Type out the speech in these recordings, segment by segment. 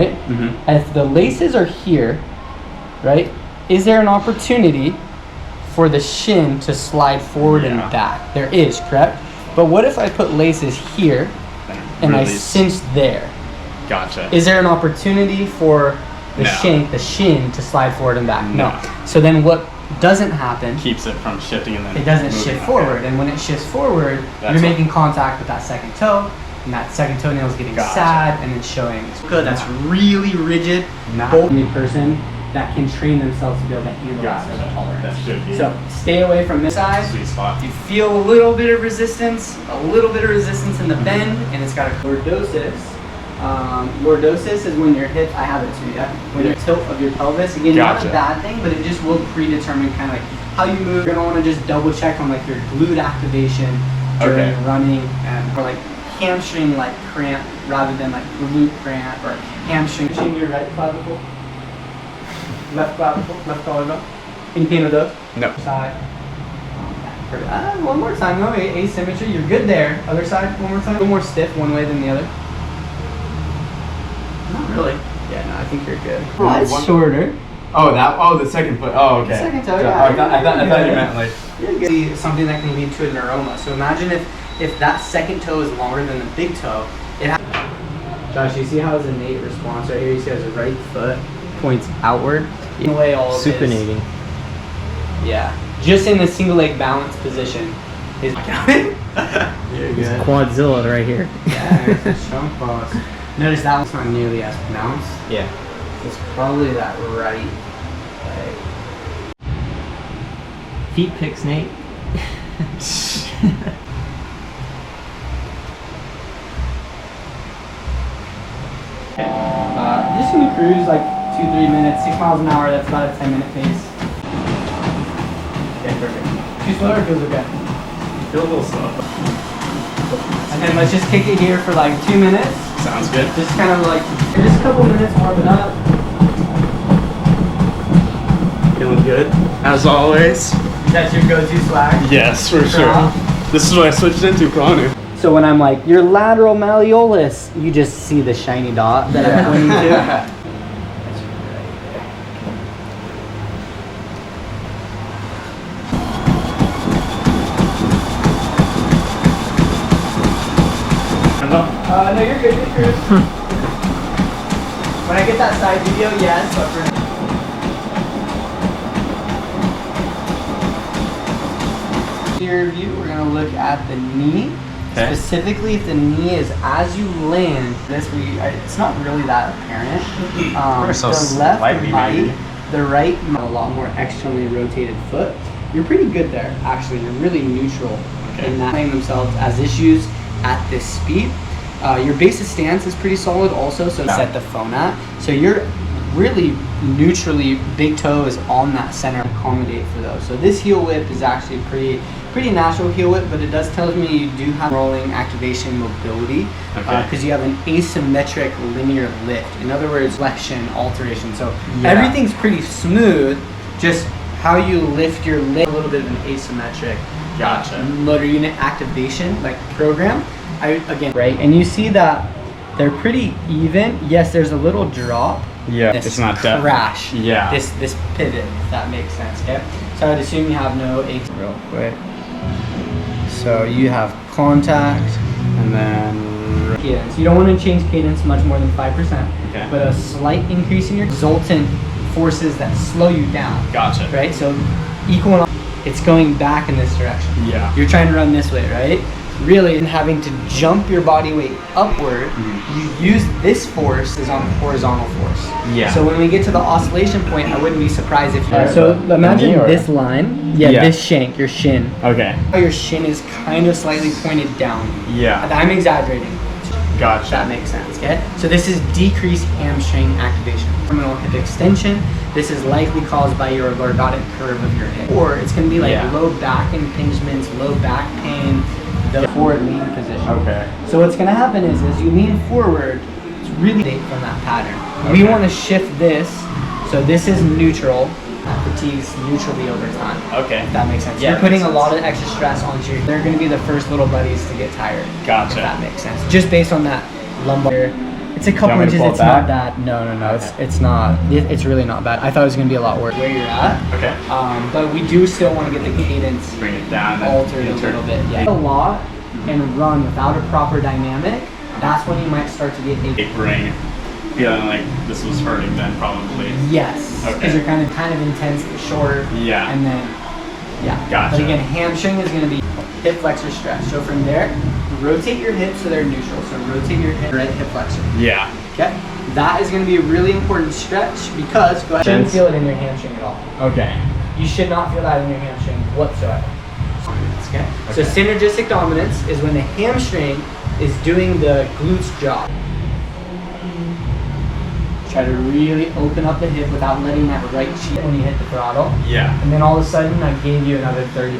right? If the laces are here, right, is there an opportunity for the shin to slide forward and back? There is, correct? But what if I put laces here and I cinch there? Gotcha. Is there an opportunity for the shin to slide forward and back? No. So then what doesn't happen, keeps it from shifting, and then it doesn't shift forward. And when it shifts forward, you're making contact with that second toe, and that second toenail is getting sad and then showing. Good. That's really rigid. Both person that can train themselves to be able to handle that sort of tolerance. So stay away from this side. Sweet spot. You feel a little bit of resistance, in the bend, and it's got a lordosis. Lordosis is when your hip, I have it too, when your tilt of your pelvis, again, not a bad thing, but it just will predetermine kind of like how you move. You're gonna want to just double check on like your glute activation during running, or like hamstring like cramp rather than like glute cramp or hamstring. Pushing your right clavicle, left clavicle, left collarbone. Any pain with those? No. Side. One more time, no asymmetry. You're good there. Other side, one more time. A little more stiff one way than the other. Not really. Yeah, no, I think you're good. Oh, it's shorter. Oh, the second foot. Oh, okay. The second toe, I thought you meant like... See, something that can lead to a neuroma. So imagine if that second toe is longer than the big toe. Josh, you see how his innate response right here? You see how his right foot points outward? In the way all of supinating. Yeah. Just in the single leg balance position. You're good. Quadzilla right here. Yeah, it's strong quads. Notice that one's not nearly as pronounced. Yeah. It's probably that right leg. Feet picks, Nate. Just gonna cruise like 2-3 minutes, 6 miles an hour. That's about a 10-minute pace. Okay, perfect. Too slow or feels okay? Feel a little slow. And then let's just kick it here for like 2 minutes. Sounds good. Just kind of like, just a couple minutes, warm it up. Feeling good, as always. That's your go-to swag? Yes, for sure. This is what I switched into, Pranu. So when I'm like, your lateral malleolus, you just see the shiny dot that I'm pointing to. That's no, you're good, you're good. When I get that side video, yes, but for your view, we're gonna look at the knee. Okay. Specifically, if the knee is as you land, it's not really that apparent. The left might, the right might, a lot more externally rotated foot. You're pretty good there, actually. You're really neutral in that. Playing themselves as issues at this speed. Your base of stance is pretty solid also, so set the phone at. So you're really neutrally, big toe is on that center, accommodate for those. So this heel whip is actually pretty natural heel whip, but it does tell me you do have rolling activation mobility because you have an asymmetric linear lift. In other words, flexion, alteration. So everything's pretty smooth, just how you lift your leg, a little bit of an asymmetric motor unit activation like program. And you see that they're pretty even. Yes, there's a little drop. Yeah, it's not that crash. Yeah. This pivot, if that makes sense. Okay. So I'd assume you have no real quick. So you have contact, and then cadence. You don't want to change cadence much more than 5%. But a slight increase in your resultant forces that slow you down. Gotcha. Right. So equal. It's going back in this direction. Yeah. You're trying to run this way, right? Really, in having to jump your body weight upward, you use this force as on horizontal force. Yeah. So when we get to the oscillation point, I wouldn't be surprised if you. So imagine this line. This shank, your shin. Okay. How your shin is kind of slightly pointed down. Yeah. I'm exaggerating. Gotcha. That makes sense. Okay. So this is decreased hamstring activation. Terminal hip extension. This is likely caused by your lordotic curve of your hip, or it's going to be like low back impingements, low back pain. The forward lean position. Okay. So what's going to happen is as you lean forward, it's really from that pattern. We want to shift this, so this is neutral. That fatigues neutrally over time. Okay. If that makes sense. You're putting a lot of extra stress onto your. They're going to be the first little buddies to get tired. Gotcha. If that makes sense. Just based on that lumbar. It's a couple inches. It's not bad. No. Okay. It's not. It's really not bad. I thought it was gonna be a lot worse. Where you're at. Okay. But we do still want to get the cadence. Bring it down. Altered a little bit. Yeah. A lot and run without a proper dynamic. That's when you might start to get tapering. Feeling like this was hurting then probably. Yes. Okay. Because you're kind of intense but short. Yeah. And then Gotcha. But again, hamstring is going to be hip flexor stretch. So from there, rotate your hips so they're neutral. So rotate your right hip flexor. Yeah. Okay. That is going to be a really important stretch because you shouldn't feel it in your hamstring at all. Okay. You should not feel that in your hamstring whatsoever. Okay. So synergistic dominance is when the hamstring is doing the glutes job. Try to really open up the hip without letting that right cheek when you hit the throttle. Yeah. And then all of a sudden, I gave you another 30%.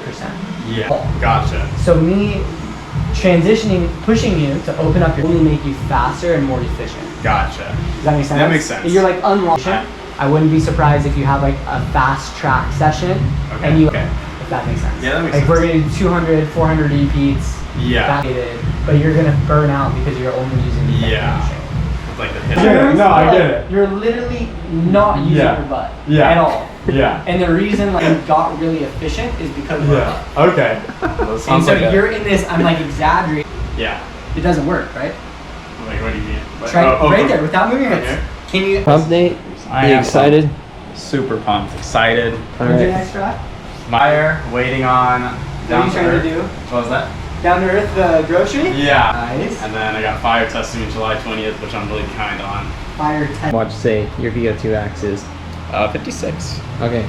Yeah. Gotcha. So me transitioning, pushing you to open up your only make you faster and more efficient. Gotcha. Does that make sense? That makes sense. You're like unlocking. I wouldn't be surprised if you have like a fast track session and you, if that makes sense. Yeah, that makes sense. Like we're gonna do 200, 400 repeats. Yeah. But you're gonna burn out because you're only using the hamstring. Like the hip. No, I get it. You're literally not using your butt at all. Yeah. And the reason like you got really efficient is because of your butt. Okay. And so you're in this, I'm like exaggerating. Yeah. It doesn't work, right? Like what do you mean? Try right there without moving your hips. Can you pump, Nate? I am excited? Super pumped. Excited. All right. Next try. Fire, waiting on What are you trying to do? What was that? Down to earth grocery? Yeah. Nice. And then I got fire testing on July 20th, which I'm really kind on. Fire test. Watch say your Vo2 Max is 56. okay.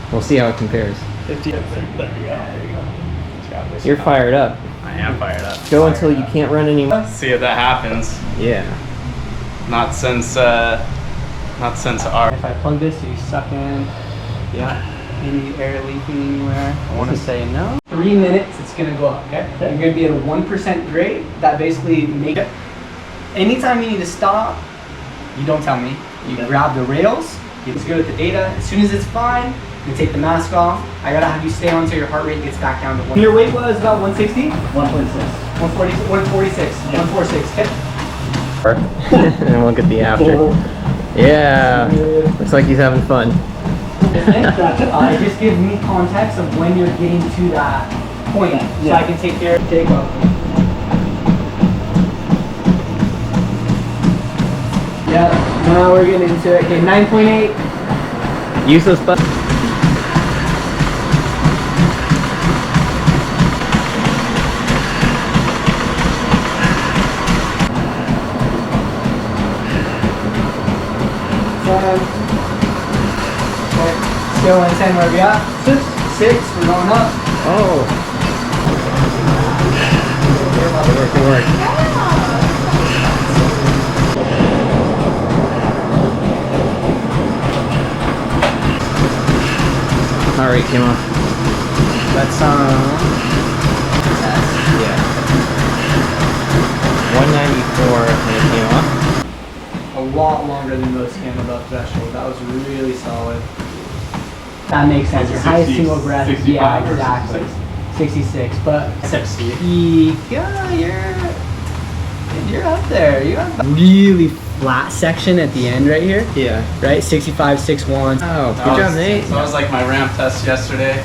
We'll see how it compares. 50. There you go. You're fired up. I am fired up. Go until you can't run anymore. See if that happens. Yeah. Not since our. If I plug this, do you suck in? Yeah. Any air leaking anywhere? I want to say no. 3 minutes, it's gonna go up, okay? You're gonna be at a 1% grade. That basically makes it. Anytime you need to stop, you don't tell me. You grab the rails, you just go with the data. As soon as it's fine, you take the mask off. I gotta have you stay on until your heart rate gets back down to 1. Your weight was about 160? 146. 146. 146. Okay. And we'll get the after. Yeah. Looks like he's having fun. It just gives me context of when you're getting to that point, so I can take care of takeoff. Yeah, now we're getting into it. Okay, 9.8. Useless button. Scale 1 to 10, where we at? 6. We're going up. Oh. Good work. Heart rate came off. That's Yeah. 194 and it came off. a lot longer than most came above threshold. That was really solid. That makes sense. Your highest single breath. Yeah, exactly. 66, but 60. Yeah, you're up there. You have a really flat section at the end right here. Yeah. Right, 65, 61. Oh, good job, Nate. That was like my ramp test yesterday.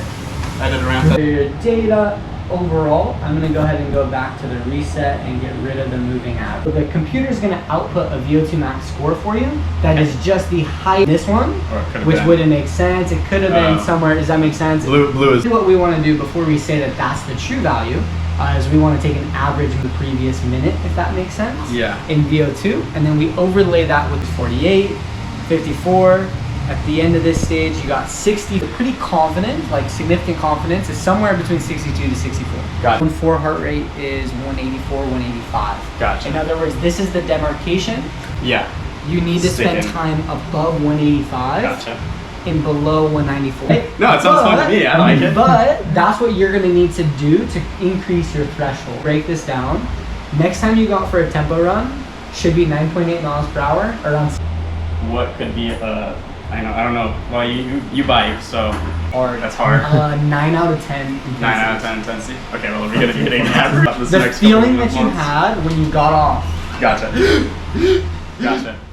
I did a ramp test. For your data overall, I'm going to go ahead and go back to the reset and get rid of the moving average. So the computer is going to output a Vo2 Max score for you. That is just the height of this one, which wouldn't make sense. It could have been somewhere. Does that make sense? Blue is. What we want to do before we say that that's the true value is we want to take an average of the previous minute, if that makes sense. Yeah. In Vo2, and then we overlay that with 48, 54. At the end of this stage, you got 60. Pretty confident, like significant confidence, is somewhere between 62 to 64. Got it. 1.4 heart rate is 184, 185. Gotcha. In other words, this is the demarcation. Yeah. You need to spend time above 185 Gotcha. and below 194. No, it sounds fun to me. I like it. But that's what you're gonna need to do to increase your threshold. Break this down. Next time you go out for a tempo run, should be 9.8 miles per hour, around. What could be I don't know. Well, you bike, so Hard. that's hard. 9 out of 10. Intensity. 9 out of 10 intensity. Okay, well, we're gonna be hitting average. The feeling that you had when you got off. Gotcha. Gotcha.